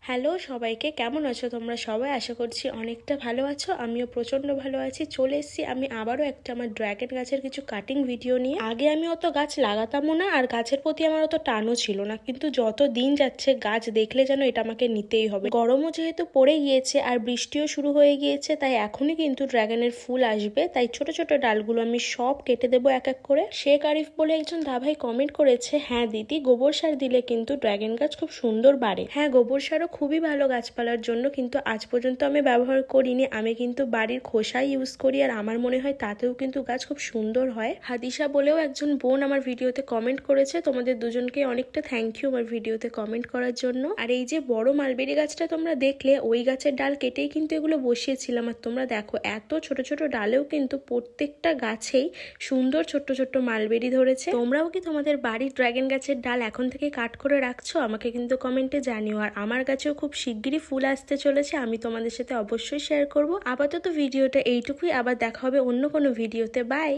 Hello সবাইকে, কেমন আছো তোমরা সবাই? আশা করছি অনেকটা ভালো আছো। আমিও প্রচণ্ড ভালো আছি। চলে এসেছি আমি আবারও একটা আমার ড্র্যাগন গাছের কিছু কাটিং ভিডিও নিয়ে। আগে আমি অত গাছ লাগাতামও না, আর গাছের প্রতি আমার অত টানও ছিল না, কিন্তু যত দিন যাচ্ছে গাছ দেখলে যেন এটা আমাকে নিতেই হবে। গরমও যেহেতু পড়ে গিয়েছে আর বৃষ্টিও শুরু হয়ে গিয়েছে, তাই এখনই কিন্তু ড্র্যাগনের ফুল আসবে। তাই ছোট ছোট ডালগুলো আমি সব কেটে দেবো এক এক করে। শেখ আরিফ বলে একজন দাভাই কমেন্ট করেছে, হ্যাঁ দিদি, গোবর সার দিলে কিন্তু ড্র্যাগন গাছ খুব সুন্দর বাড়ে। হ্যাঁ, গোবর সারও খুবই ভালো গাছপালার জন্য, কিন্তু আজ পর্যন্ত আমি ব্যবহার করিনি। আমি কিন্তু বাড়ির খোসাই ইউজ করি, আর আমার মনে হয় তাতেও কিন্তু গাছ খুব সুন্দর হয়। হাদিসা বলেও একজন বোন আমার ভিডিওতে কমেন্ট করেছে। তোমাদের দুজনকে অনেকটা থ্যাংক ইউ আমার ভিডিওতে কমেন্ট করার জন্য। আর এই যে বড় মালবেরি গাছটা তোমরা দেখলে, ওই গাছের ডাল কেটেই কিন্তু এগুলো বসিয়েছিলাম। আর তোমরা দেখো, এত ছোট ছোট ডালেও কিন্তু প্রত্যেকটা গাছেই সুন্দর ছোট্ট ছোট্ট মালবেরি ধরেছে। তোমরাও কি তোমাদের বাড়ির ড্র্যাগন গাছের ডাল এখন থেকে কাট করে রাখছো? আমাকে কিন্তু কমেন্টে জানিও। আর আমার গাছেও খুব শিগগিরই ফুল আসতে চলেছে, আমি তোমাদের সাথে অবশ্যই শেয়ার করব। আপাতত ভিডিওটা এইটুকুই, আবার দেখা হবে অন্য কোনো ভিডিওতে। বাই।